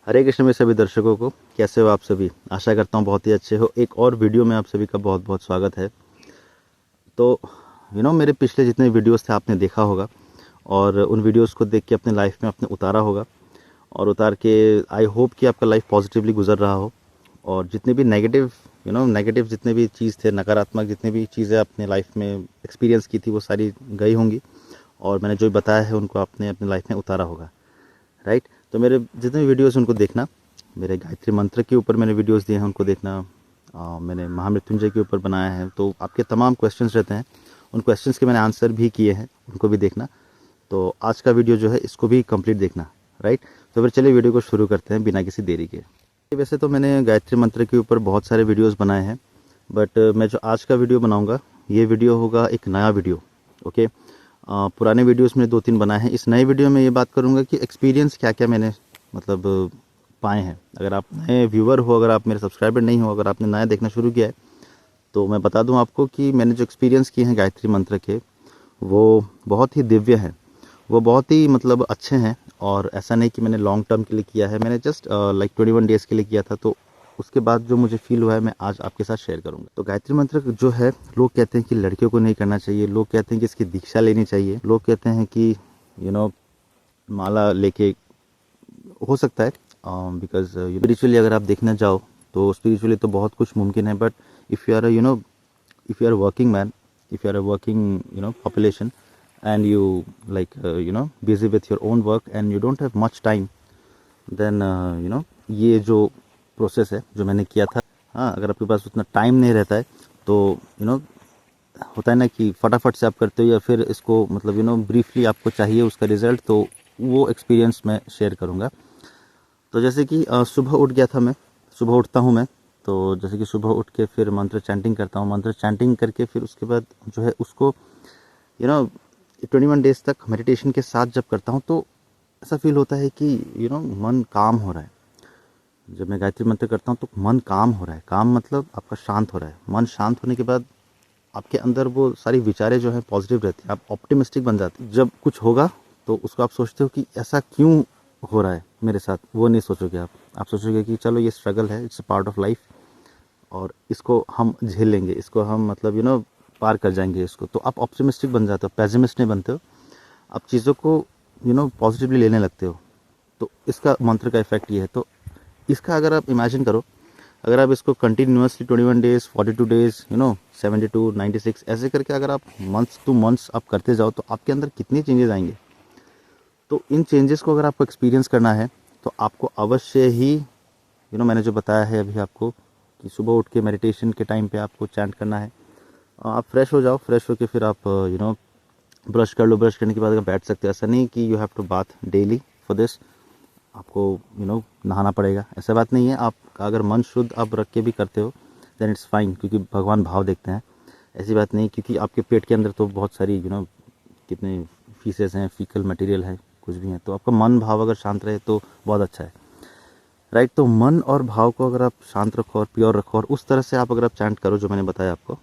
हरे कृष्ण में सभी दर्शकों को कैसे हो आप सभी। आशा करता हूँ बहुत ही अच्छे हो। एक और वीडियो में आप सभी का बहुत बहुत स्वागत है। तो मेरे पिछले जितने वीडियोस थे आपने देखा होगा और उन वीडियोस को देख के अपने लाइफ में आपने उतारा होगा और उतार के आई होप कि आपका लाइफ पॉजिटिवली गुजर रहा हो। और जितने भी नेगेटिव जितने भी चीज़ थे, नकारात्मक जितने भी चीज़ें आपने लाइफ में एक्सपीरियंस की थी वो सारी गई होंगी और मैंने जो बताया है उनको आपने अपनी लाइफ में उतारा होगा, राइट। तो मेरे जितने वीडियोस उनको देखना, मेरे गायत्री मंत्र के ऊपर मैंने वीडियोस दिए हैं उनको देखना, मैंने महामृत्युंजय के ऊपर बनाया है। तो आपके तमाम क्वेश्चंस रहते हैं, उन क्वेश्चंस के मैंने आंसर भी किए हैं, उनको भी देखना। तो आज का वीडियो जो है इसको भी कंप्लीट देखना, राइट। तो फिर चलिए वीडियो को शुरू करते हैं बिना किसी देरी के। वैसे तो मैंने गायत्री मंत्र के ऊपर बहुत सारे वीडियोज़ बनाए हैं, बट मैं जो आज का वीडियो बनाऊँगा ये वीडियो होगा एक नया वीडियो। ओके, पुराने वीडियोस में 2-3 बनाए हैं। इस नए वीडियो में ये बात करूँगा कि एक्सपीरियंस क्या-क्या मैंने मतलब पाए हैं। अगर आप नए व्यूअर हो, अगर आप मेरे सब्सक्राइबर नहीं हो, अगर आपने नया देखना शुरू किया है, तो मैं बता दूं आपको कि मैंने जो एक्सपीरियंस किए हैं गायत्री मंत्र के, वो बहुत ही दिव्य हैं, वो बहुत ही मतलब अच्छे हैं। और ऐसा नहीं कि मैंने लॉन्ग टर्म के लिए किया है, मैंने जस्ट लाइक 21 डेज़ के लिए किया था। तो उसके बाद जो मुझे फ़ील हुआ है मैं आज आपके साथ शेयर करूँगा। तो गायत्री मंत्र जो है, लोग कहते हैं कि लड़कियों को नहीं करना चाहिए, लोग कहते हैं कि इसकी दीक्षा लेनी चाहिए, लोग कहते हैं कि यू नो माला लेके हो सकता है, बिकॉज स्पिरिचुअली अगर आप देखने जाओ तो स्पिरिचुअली तो बहुत कुछ मुमकिन है। But if you are if you are working man, if you are working population and you like busy with your own work and you don't have much time, then ये जो प्रोसेस है जो मैंने किया था, हाँ, अगर आपके पास उतना टाइम नहीं रहता है तो होता है ना कि फटाफट से आप करते हो, या फिर इसको मतलब ब्रीफली आपको चाहिए उसका रिजल्ट, तो वो एक्सपीरियंस मैं शेयर करूँगा। तो जैसे कि सुबह उठ गया था मैं, सुबह उठता हूँ मैं, तो जैसे कि सुबह उठ के फिर मंत्र चैंटिंग करता हूँ, मंत्र चैंटिंग करके फिर उसके बाद जो है उसको 21 डेज़ तक मेडिटेशन के साथ जब करता हूँ तो ऐसा फील होता है कि मन काम हो रहा है। जब मैं गायत्री मंत्र करता हूँ तो मन काम हो रहा है। काम मतलब आपका शांत हो रहा है। मन शांत होने के बाद आपके अंदर वो सारी विचारें जो हैं पॉजिटिव रहती हैं, आप ऑप्टिमिस्टिक बन जाते हैं। जब कुछ होगा तो उसको आप सोचते हो कि ऐसा क्यों हो रहा है मेरे साथ, वो नहीं सोचोगे आप सोचोगे कि चलो ये स्ट्रगल है, it's a part of life और इसको हम झेल लेंगे, इसको हम मतलब पार कर जाएंगे इसको। तो आप ऑप्टिमिस्टिक बन जाते हो, पेसिमिस्ट नहीं बनते हो, आप चीज़ों को पॉजिटिवली लेने लगते हो। तो इसका मंत्र का इफेक्ट ये है। तो इसका अगर आप इमेजिन करो, अगर आप इसको कंटिन्यूसली 21 डेज़, 42 डेज़, 72, 96 ऐसे करके अगर आप मंथ्स टू मंथ्स आप करते जाओ तो आपके अंदर कितनी चेंजेस आएंगे। तो इन चेंजेस को अगर आपको एक्सपीरियंस करना है तो आपको अवश्य ही मैंने जो बताया है अभी आपको कि सुबह उठ के मेडिटेशन के टाइम पे आपको चैंट करना है। आप फ्रेश हो जाओ, फ्रेश होके फिर आप ब्रश कर लो, ब्रश करने के बाद अगर बैठ सकते हो। ऐसा नहीं कि you have to bath daily for this, आपको नहाना पड़ेगा, ऐसा बात नहीं है। आप अगर मन शुद्ध आप रख के भी करते हो देन इट्स फाइन, क्योंकि भगवान भाव देखते हैं, ऐसी बात नहीं। क्योंकि आपके पेट के अंदर तो बहुत सारी कितने फीसेस हैं, फीकल मटेरियल है, कुछ भी है, तो आपका मन भाव अगर शांत रहे तो बहुत अच्छा है, राइट। तो मन और भाव को अगर आप शांत रखो और प्योर रखो और उस तरह से आप अगर आप चैंट करो जो मैंने बताया आपको,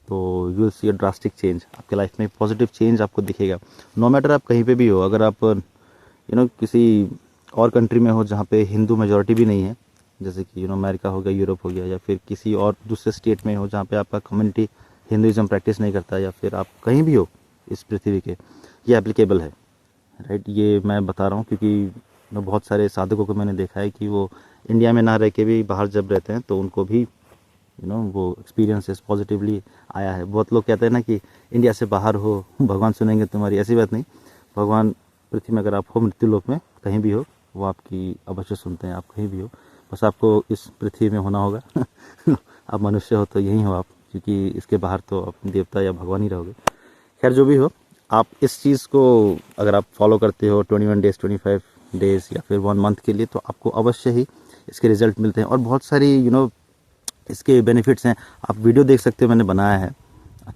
तो you will see a drastic change. आपके लाइफ में पॉजिटिव चेंज आपको दिखेगा। नो मैटर आप कहीं पे भी हो, अगर आप किसी और कंट्री में हो जहाँ पे हिंदू मेजॉरिटी भी नहीं है, जैसे कि अमेरिका हो गया, यूरोप हो गया, या फिर किसी और दूसरे स्टेट में हो जहाँ पे आपका कम्युनिटी हिंदुज़म प्रैक्टिस नहीं करता, या फिर आप कहीं भी हो इस पृथ्वी के, ये एप्लीकेबल है, राइट। ये मैं बता रहा हूँ क्योंकि बहुत सारे साधकों को मैंने देखा है कि वो इंडिया में ना रह के भी बाहर जब रहते हैं तो उनको भी वो एक्सपीरियंसेस पॉजिटिवली आया है। बहुत लोग कहते हैं ना कि इंडिया से बाहर हो भगवान सुनेंगे तुम्हारी, ऐसी बात नहीं। भगवान पृथ्वी में अगर आप हो, मृत्यु लोक में कहीं भी हो, वो आपकी अवश्य सुनते हैं। आप कहीं भी हो, बस आपको इस पृथ्वी में होना होगा आप मनुष्य हो तो यहीं हो आप, क्योंकि इसके बाहर तो आप देवता या भगवान ही रहोगे। खैर जो भी हो, आप इस चीज़ को अगर आप फॉलो करते हो 21 डेज़, 25 डेज़ या फिर 1 मंथ के लिए, तो आपको अवश्य ही इसके रिजल्ट मिलते हैं। और बहुत सारी इसके बेनिफिट्स हैं। आप वीडियो देख सकते हो, मैंने बनाया है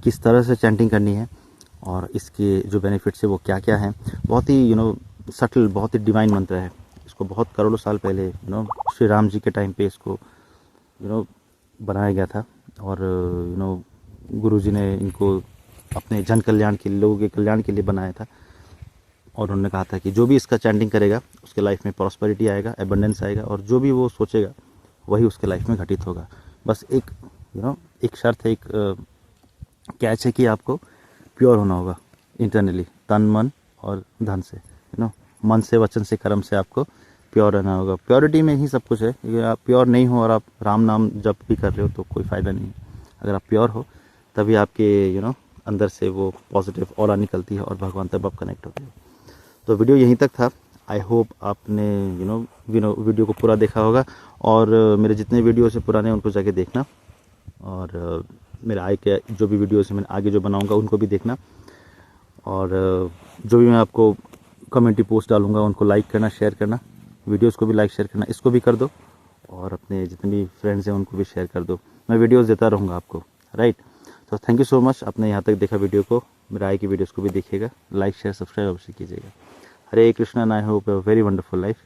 किस तरह से चैंटिंग करनी है और इसके जो बेनिफिट्स है वो क्या क्या हैं। बहुत ही सटल, बहुत ही डिवाइन मंत्र है। इसको बहुत करोड़ों साल पहले श्री राम जी के टाइम पे इसको बनाया गया था और गुरु जी ने इनको अपने जन कल्याण के लिए, लोगों के कल्याण के लिए बनाया था। और उन्होंने कहा था कि जो भी इसका चैंटिंग करेगा उसके लाइफ में प्रॉस्पेरिटी आएगा, एबंडेंस आएगा, और जो भी वो सोचेगा वही उसके लाइफ में घटित होगा। बस एक एक शर्त है, एक कैच है कि आपको प्योर होना होगा इंटरनली, तन मन और धन से, मन से, वचन से, कर्म से आपको प्योर रहना होगा। प्योरिटी में ही सब कुछ है। अगर आप प्योर नहीं हो और आप राम नाम जप भी कर रहे हो तो कोई फ़ायदा नहीं है। अगर आप प्योर हो तभी आपके अंदर से वो पॉजिटिव ऑरा निकलती है और भगवान तब आप कनेक्ट होते हो। तो वीडियो यहीं तक था। आई होप आपने वीडियो को पूरा देखा होगा, और मेरे जितने वीडियोस है पुराने उनको जाके देखना, और मेरे आगे के जो भी वीडियोस हैं मैं आगे जो बनाऊंगा उनको भी देखना, और जो भी मैं आपको कम्युनिटी पोस्ट डालूंगा उनको लाइक करना, शेयर करना, वीडियोस को भी लाइक शेयर करना, इसको भी कर दो, और अपने जितने भी फ्रेंड्स हैं उनको भी शेयर कर दो। मैं वीडियोस देता रहूँगा आपको, राइट। तो थैंक यू सो मच, आपने यहाँ तक देखा वीडियो को। मेरे आगे की वीडियोस को भी देखिएगा, लाइक शेयर सब्सक्राइब अवश्य कीजिएगा। Hare Krishna, I hope a very wonderful life.